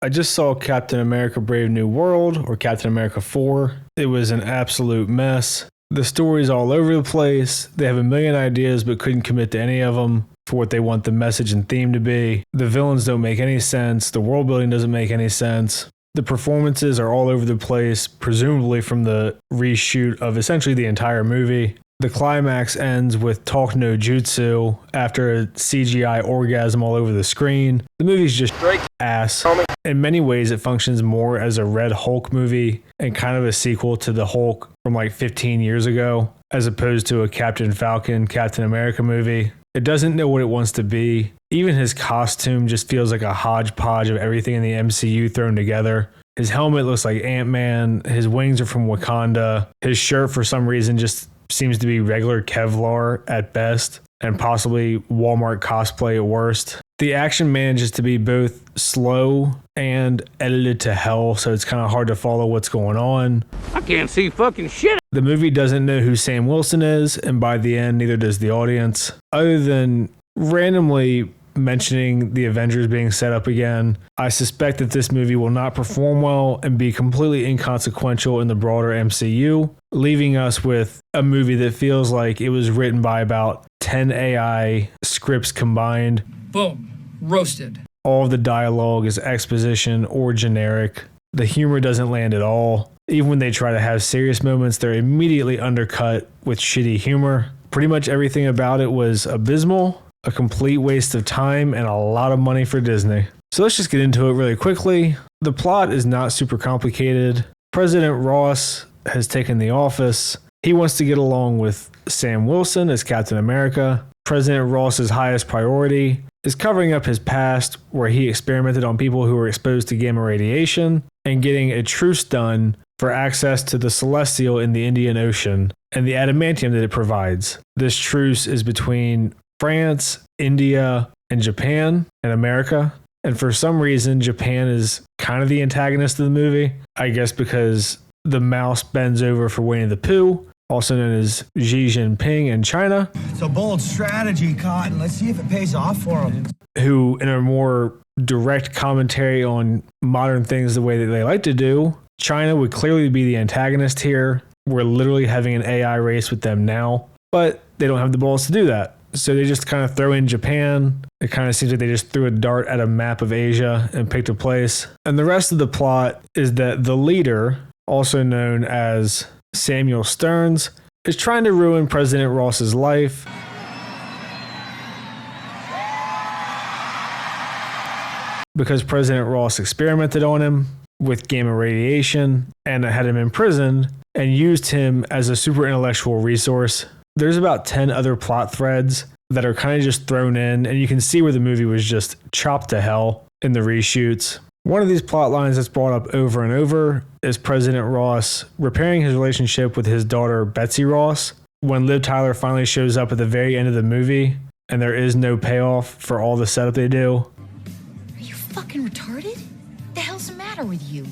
I just saw Captain America Brave New World, or Captain America 4. It was an absolute mess. The story's all over the place. They have a million ideas but couldn't commit to any of them for what they want the message and theme to be. The villains don't make any sense. The world building doesn't make any sense. The performances are all over the place, presumably from the reshoot of essentially the entire movie. The climax ends with talk no jutsu after a CGI orgasm all over the screen. The movie's just ass. In many ways, it functions more as a Red Hulk movie and kind of a sequel to the Hulk from like 15 years ago, as opposed to a Captain Falcon, Captain America movie. It doesn't know what it wants to be. Even his costume just feels like a hodgepodge of everything in the MCU thrown together. His helmet looks like Ant-Man. His wings are from Wakanda. His shirt, for some reason, just seems to be regular Kevlar at best, and possibly Walmart cosplay at worst. The action manages to be both slow and edited to hell, so it's kind of hard to follow what's going on. I can't see fucking shit. The movie doesn't know who Sam Wilson is, and by the end, neither does the audience. Other than randomly mentioning the Avengers being set up again, I suspect that this movie will not perform well and be completely inconsequential in the broader MCU, leaving us with a movie that feels like it was written by about 10 AI scripts combined. Boom. Roasted. All of the dialogue is exposition or generic. The humor doesn't land at all. Even when they try to have serious moments, they're immediately undercut with shitty humor. Pretty much everything about it was abysmal, a complete waste of time, and a lot of money for Disney. So let's just get into it really quickly. The plot is not super complicated. President Ross has taken the office. He wants to get along with Sam Wilson as Captain America. President Ross's highest priority is covering up his past, where he experimented on people who were exposed to gamma radiation, and getting a truce done for access to the Celestial in the Indian Ocean and the adamantium that it provides. This truce is between France, India, and Japan and America. And for some reason, Japan is kind of the antagonist of the movie. I guess because the mouse bends over for Winnie the Pooh, also known as Xi Jinping in China. It's a bold strategy, Cotton. Let's see if it pays off for him. Who, in a more direct commentary on modern things the way that they like to do, China would clearly be the antagonist here. We're literally having an AI race with them now, but they don't have the balls to do that. So they just kind of throw in Japan. It kind of seems like they just threw a dart at a map of Asia and picked a place. And the rest of the plot is that the leader, also known as Samuel Stearns, is trying to ruin President Ross's life. Because President Ross experimented on him with gamma radiation and had him imprisoned and used him as a super intellectual resource. There's about 10 other plot threads that are kind of just thrown in, and you can see where the movie was just chopped to hell in the reshoots. One of these plot lines that's brought up over and over is President Ross repairing his relationship with his daughter Betsy Ross when Liv Tyler finally shows up at the very end of the movie, and there is no payoff for all the setup they do. Are you fucking retarded? The hell's the matter with you?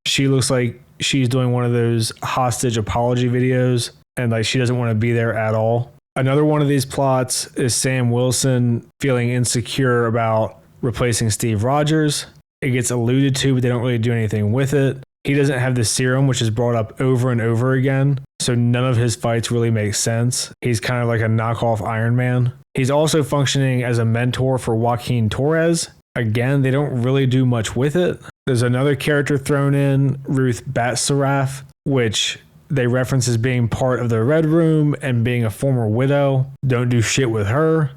She looks like she's doing one of those hostage apology videos, and like she doesn't want to be there at all. Another one of these plots is Sam Wilson feeling insecure about replacing Steve Rogers. It gets alluded to, but they don't really do anything with it. He doesn't have the serum, which is brought up over and over again, so none of his fights really make sense. He's kind of like a knockoff Iron Man. He's also functioning as a mentor for Joaquin Torres. Again, they don't really do much with it. There's another character thrown in, Ruth Bat-Saraf, which they reference as being part of the Red Room and being a former widow. Don't do shit with her.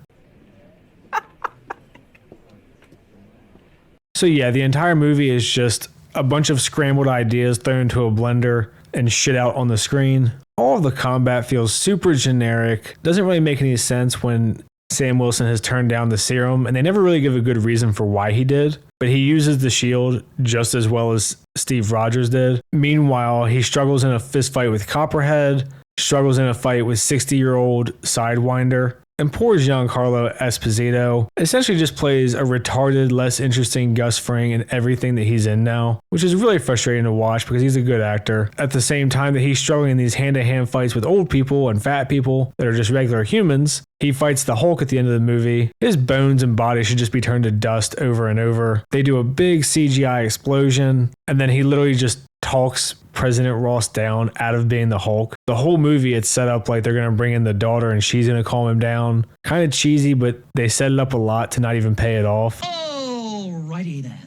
So yeah, the entire movie is just a bunch of scrambled ideas thrown into a blender and shit out on the screen. All of the combat feels super generic. Doesn't really make any sense when Sam Wilson has turned down the serum, and they never really give a good reason for why he did. But he uses the shield just as well as Steve Rogers did. Meanwhile, he struggles in a fist fight with Copperhead, struggles in a fight with 60-year-old Sidewinder, And poor Giancarlo Esposito essentially just plays a retarded, less interesting Gus Fring in everything that he's in now, which is really frustrating to watch because he's a good actor. At the same time that he's struggling in these hand-to-hand fights with old people and fat people that are just regular humans, he fights the Hulk at the end of the movie. His bones and body should just be turned to dust over and over. They do a big CGI explosion, and then he literally just talks President Ross down out of being the Hulk. The whole movie, it's set up like they're going to bring in the daughter and she's going to calm him down. Kind of cheesy, but they set it up a lot to not even pay it off. Alrighty then.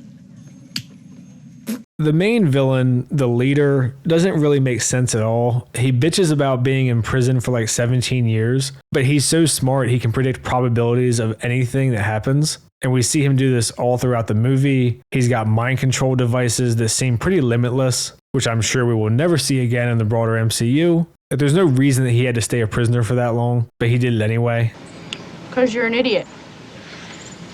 The main villain, the leader, doesn't really make sense at all. He bitches about being in prison for like 17 years, but he's so smart he can predict probabilities of anything that happens. And we see him do this all throughout the movie. He's got mind control devices that seem pretty limitless, which I'm sure we will never see again in the broader MCU. There's no reason that he had to stay a prisoner for that long, but he did it anyway. 'Cause you're an idiot.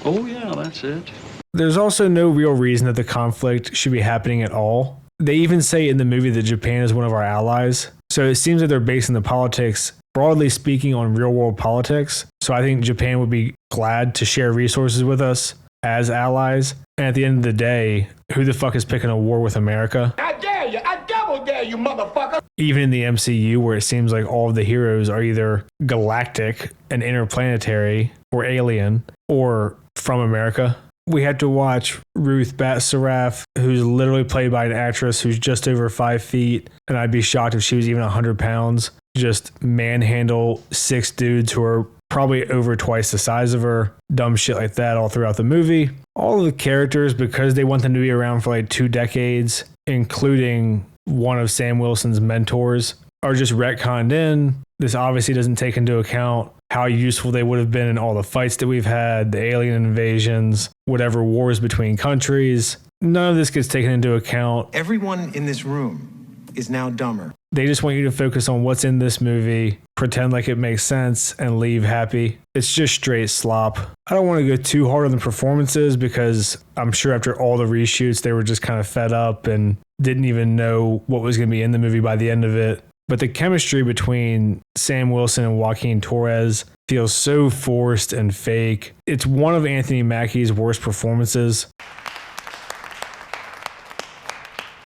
Oh yeah, that's it. There's also no real reason that the conflict should be happening at all. They even say in the movie that Japan is one of our allies. So it seems that they're basing the politics, broadly speaking, on real world politics. So I think Japan would be glad to share resources with us as allies. And at the end of the day, who the fuck is picking a war with America? I dare you. I double dare you, motherfucker. Even in the MCU, where it seems like all of the heroes are either galactic and interplanetary or alien or from America. We had to watch Ruth Bat-Saraf, who's literally played by an actress who's just over 5 feet, and I'd be shocked if she was even 100 pounds, just manhandle 6 dudes who are probably over twice the size of her. Dumb shit like that all throughout the movie. All of the characters, because they want them to be around for like 2 decades, including one of Sam Wilson's mentors, are just retconned in. This obviously doesn't take into account how useful they would have been in all the fights that we've had, the alien invasions, whatever wars between countries. None of this gets taken into account. Everyone in this room is now dumber. They just want you to focus on what's in this movie, pretend like it makes sense, and leave happy. It's just straight slop. I don't want to go too hard on the performances because I'm sure after all the reshoots, they were just kind of fed up and didn't even know what was going to be in the movie by the end of it. But the chemistry between Sam Wilson and Joaquin Torres feels so forced and fake. It's one of Anthony Mackie's worst performances.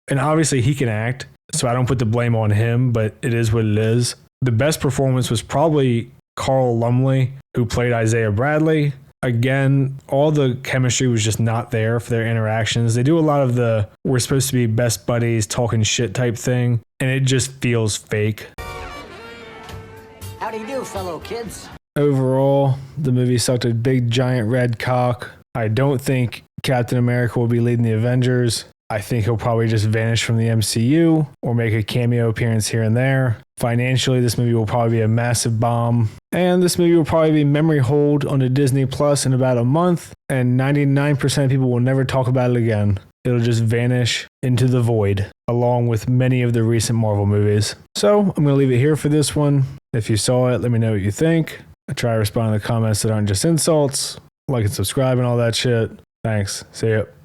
And obviously he can act, so I don't put the blame on him, but it is what it is. The best performance was probably Carl Lumley, who played Isaiah Bradley. Again, all the chemistry was just not there for their interactions. They do a lot of the we're supposed to be best buddies talking shit type thing, and it just feels fake. How do you do, fellow kids? Overall, the movie sucked a big giant red cock. I don't think Captain America will be leading the Avengers. I think he'll probably just vanish from the MCU or make a cameo appearance here and there. Financially, this movie will probably be a massive bomb. And this movie will probably be memory hold on the Disney Plus in about a month. And 99% of people will never talk about it again. It'll just vanish into the void, along with many of the recent Marvel movies. So I'm going to leave it here for this one. If you saw it, let me know what you think. I try to respond to the comments that aren't just insults. Like and subscribe and all that shit. Thanks. See ya.